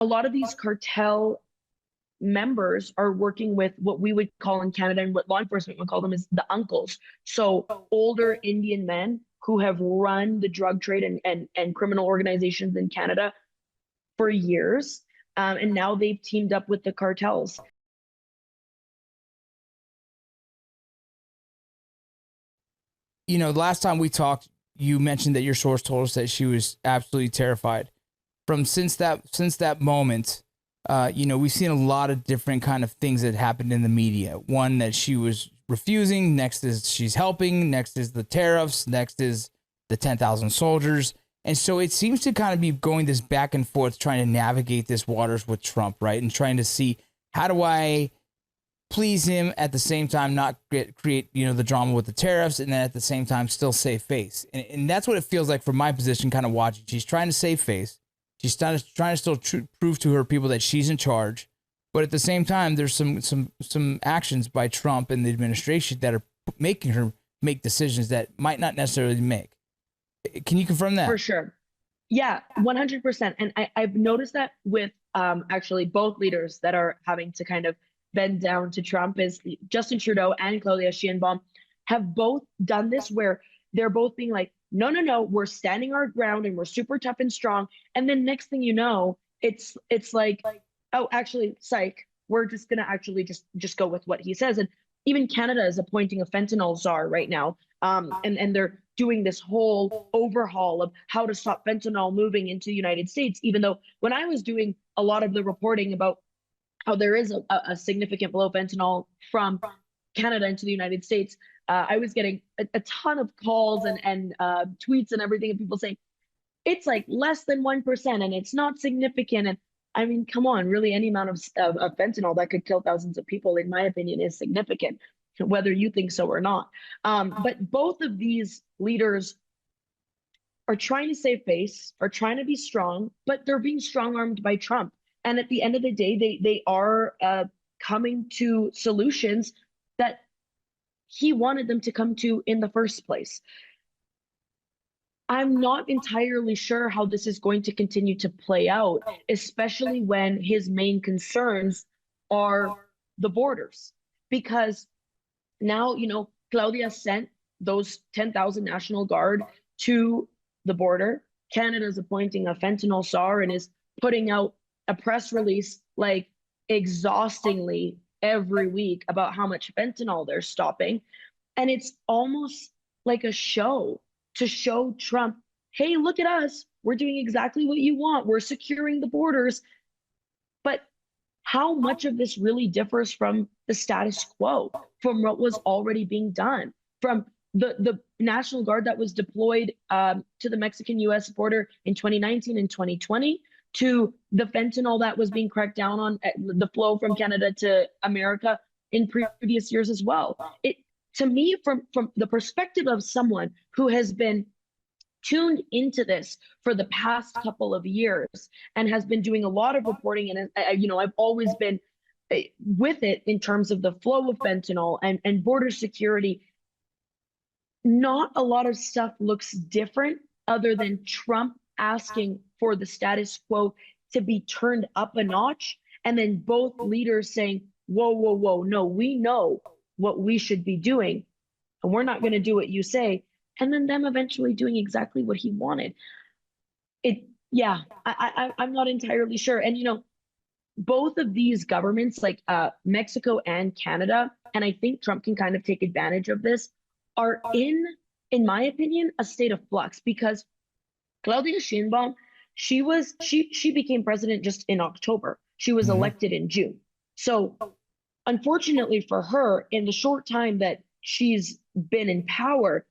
a lot of these cartel members are working with what we would call in Canada and what law enforcement would call them is the uncles. So older Indian men who have run the drug trade and criminal organizations in Canada for years. And now they've teamed up with the cartels. Last time we talked, you mentioned that your source told us that she was absolutely terrified. From since that moment, we've seen a lot of different kind of things that happened in the media. One, that she was refusing. Next is she's helping. Next is the tariffs. Next is the 10,000 soldiers. And so it seems to kind of be going this back and forth, trying to navigate this waters with Trump, right? And trying to see, how do I please him at the same time, not create the drama with the tariffs, and then at the same time still save face. And that's what it feels like from my position, kind of watching. She's trying to save face. She's trying to still prove to her people that she's in charge, but at the same time, there's some actions by Trump and the administration that are making her make decisions that might not necessarily make. Can you confirm that? For sure. Yeah, 100%. And I've noticed that with actually both leaders that are having to kind of bend down to Trump, is Justin Trudeau and Claudia Sheinbaum have both done this, where they're both being like, no, we're standing our ground and we're super tough and strong. And then next thing you know, it's like, oh, actually, psych, we're just gonna actually just go with what he says. And even Canada is appointing a fentanyl czar right now. And they're doing this whole overhaul of how to stop fentanyl moving into the United States, even though when I was doing a lot of the reporting about how there is a significant flow of fentanyl from Canada into the United States, I was getting a ton of calls and tweets and everything, and people saying it's like less than 1% and it's not significant. And I mean, come on, really, any amount of fentanyl that could kill thousands of people, in my opinion, is significant, whether you think so or not. But both of these leaders are trying to save face, are trying to be strong, but they're being strong-armed by Trump. And at the end of the day, they are coming to solutions that he wanted them to come to in the first place. I'm not entirely sure how this is going to continue to play out, especially when his main concerns are the borders. Because now, Claudia sent those 10,000 National Guard to the border. Canada's appointing a fentanyl czar and is putting out a press release like exhaustingly every week about how much fentanyl they're stopping. And it's almost like a show to show Trump, hey, look at us. We're doing exactly what you want. We're securing the borders. But how much of this really differs from the status quo, from what was already being done, from the National Guard that was deployed to the Mexican-US border in 2019 and 2020, to the fentanyl that was being cracked down on, the flow from Canada to America in previous years as well. To me, from the perspective of someone who has been tuned into this for the past couple of years and has been doing a lot of reporting, and I've always been with it in terms of the flow of fentanyl and border security, not a lot of stuff looks different other than Trump asking for the status quo to be turned up a notch, and then both leaders saying, whoa, no, we know what we should be doing, and we're not going to do what you say, and then them eventually doing exactly what he wanted. I'm not entirely sure. And both of these governments, like Mexico and Canada, and I think Trump can kind of take advantage of this, are in my opinion, a state of flux, because Claudia Sheinbaum, she became president just in October. She was elected in June. So unfortunately for her, in the short time that she's been in power,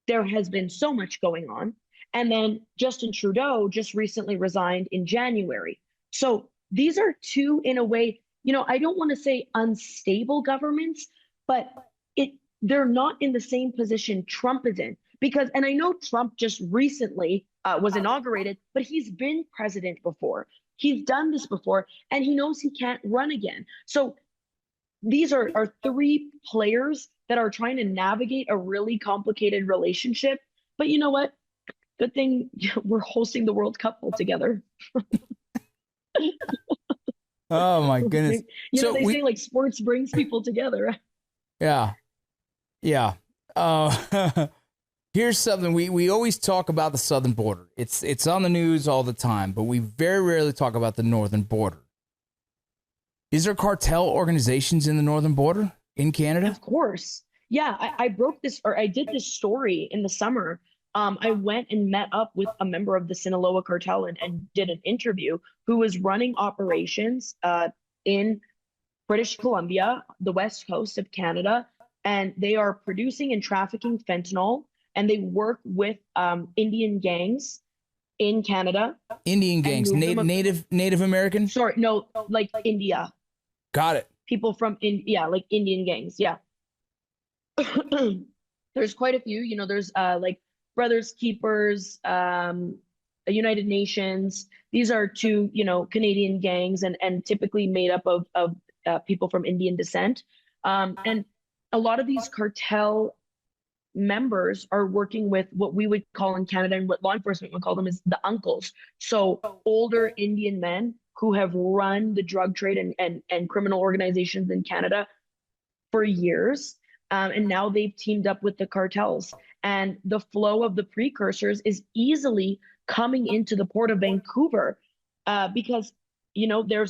there has been so much going on. And then Justin Trudeau just recently resigned in January. So these are two, in a way, I don't want to say unstable governments, but they're not in the same position Trump is in. Because, and I know Trump just recently was inaugurated, but he's been president before. He's done this before, and he knows he can't run again. So these are three players that are trying to navigate a really complicated relationship. But you know what? Good thing we're hosting the World Cup all together. Oh my goodness. You know, So they say like sports brings people together. yeah, yeah. Here's something we always talk about: the southern border. It's on the news all the time, but we very rarely talk about the northern border. Is there cartel organizations in the northern border in Canada? Of course. Yeah, I broke this, or I did this story in the summer. I went and met up with a member of the Sinaloa cartel and did an interview who was running operations in British Columbia, the west coast of Canada, and they are producing and trafficking fentanyl, and they work with Indian gangs in Canada Indian and gangs, move them. Native American. Sorry, no, like India. Got it. People from yeah, like Indian gangs. Yeah. There's quite a few, you know, there's like Brothers Keepers, United Nations. These are two, you know, Canadian gangs and typically made up of people from Indian descent. And a lot of these cartel members are working with what we would call in Canada and what law enforcement would call them is the uncles. So older Indian men who have run the drug trade and criminal organizations in Canada for years. And now they've teamed up with the cartels. And the flow of the precursors is easily coming into the port of Vancouver because, you know, there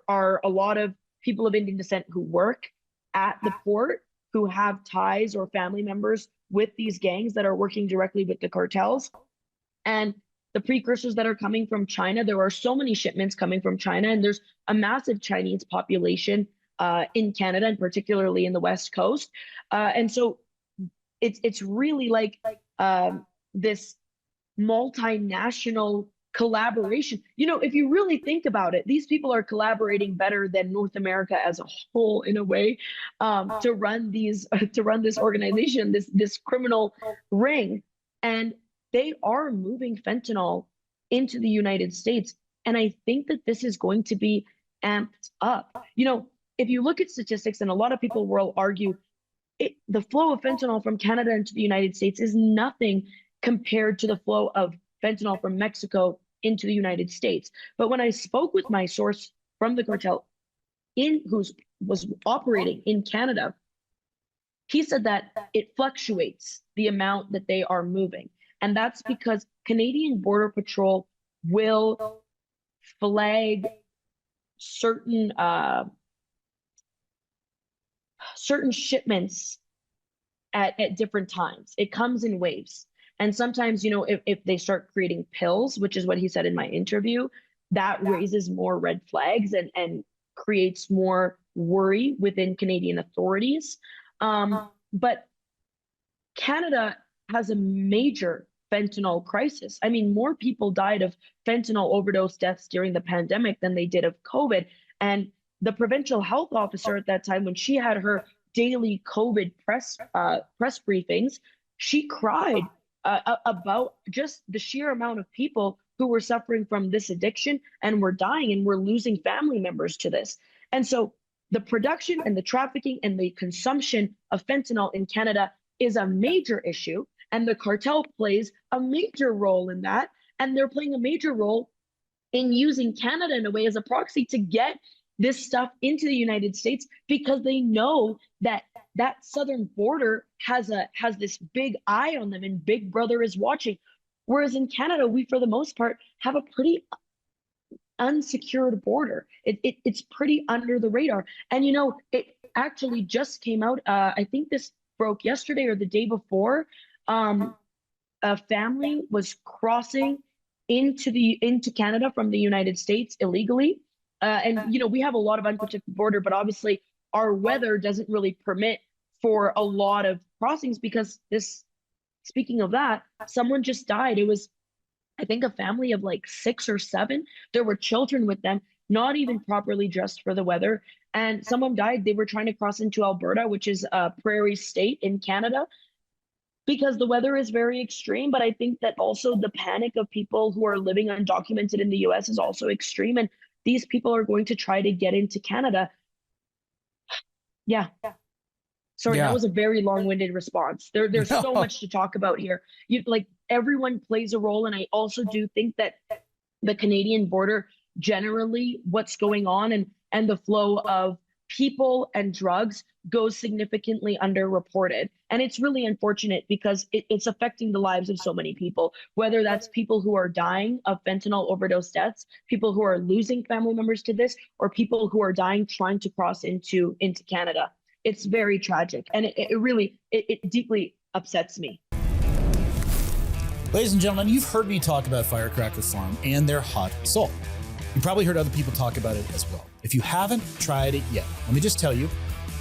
are a lot of people of Indian descent who work at the port who have ties or family members with these gangs that are working directly with the cartels. And the precursors that are coming from China, there are so many shipments coming from China, and there's a massive Chinese population in Canada, and particularly in the West Coast. And so it's really like this multinational collaboration. You know, if you really think about it, these people are collaborating better than North America as a whole, in a way, to run these to run this organization, this criminal ring, and they are moving fentanyl into the United States. And I think that this is going to be amped up. You know, if you look at statistics, and a lot of people will argue, the flow of fentanyl from Canada into the United States is nothing compared to the flow of fentanyl from Mexico into the United States. But when I spoke with my source from the cartel who was operating in Canada, he said that it fluctuates the amount that they are moving. And that's because Canadian Border Patrol will flag certain shipments at different times. It comes in waves. And sometimes, you know, if they start creating pills, which is what he said in my interview, that raises more red flags and creates more worry within Canadian authorities. But Canada has a major fentanyl crisis. I mean, more people died of fentanyl overdose deaths during the pandemic than they did of COVID. And the provincial health officer at that time, when she had her daily COVID press briefings, she cried about just the sheer amount of people who were suffering from this addiction and were dying and were losing family members to this. And so the production and the trafficking and the consumption of fentanyl in Canada is a major issue. And the cartel plays a major role in that. And they're playing a major role in using Canada in a way as a proxy to get this stuff into the United States, because they know that that southern border has this big eye on them and Big Brother is watching. Whereas in Canada, we, for the most part, have a pretty unsecured border. It's pretty under the radar. And, you know, it actually just came out. I think this broke yesterday or the day before. A family was crossing into Canada from the United States illegally. And, you know, we have a lot of unprotected border, but obviously our weather doesn't really permit for a lot of crossings because speaking of that, someone just died. It was, I think, a family of like 6 or 7. There were children with them, not even properly dressed for the weather. And someone died. They were trying to cross into Alberta, which is a prairie state in Canada, because the weather is very extreme. But I think that also the panic of people who are living undocumented in the US is also extreme. And these people are going to try to get into Canada. Yeah. Sorry, that was a very long-winded response. There's so much to talk about here. Like everyone plays a role. And I also do think that the Canadian border generally what's going on, and the flow of people and drugs goes significantly underreported. And it's really unfortunate because it's affecting the lives of so many people, whether that's people who are dying of fentanyl overdose deaths, people who are losing family members to this, or people who are dying trying to cross into Canada. It's very tragic, and it really deeply upsets me. Ladies and gentlemen, you've heard me talk about Firecracker Farm and their hot salt. You probably heard other people talk about it as well. If you haven't tried it yet, let me just tell you,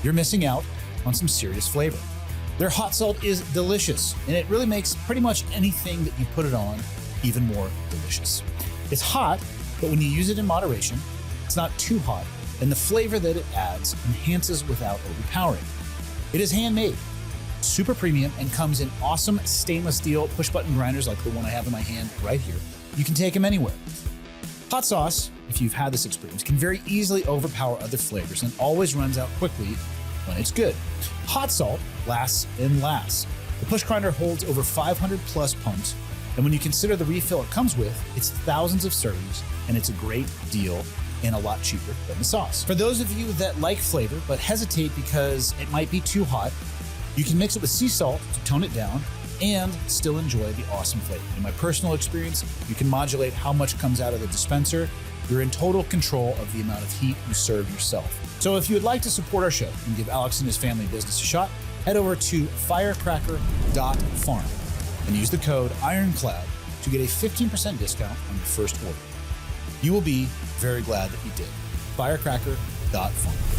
you're missing out on some serious flavor. Their hot salt is delicious, and it really makes pretty much anything that you put it on even more delicious. It's hot, but when you use it in moderation, it's not too hot, and the flavor that it adds enhances without overpowering. It is handmade, super premium, and comes in awesome stainless steel push-button grinders like the one I have in my hand right here. You can take them anywhere. Hot sauce, if you've had this experience, can very easily overpower other flavors and always runs out quickly when it's good. Hot salt lasts and lasts. The push grinder holds over 500 plus pumps, and when you consider the refill it comes with, it's thousands of servings, and it's a great deal and a lot cheaper than the sauce. For those of you that like flavor but hesitate because it might be too hot, you can mix it with sea salt to tone it down and still enjoy the awesome flavor. In my personal experience, you can modulate how much comes out of the dispenser. You're in total control of the amount of heat you serve yourself. So if you would like to support our show and give Alex and his family business a shot, head over to firecracker.farm and use the code Ironclad to get a 15% discount on your first order. You will be very glad that you did. Firecracker.farm.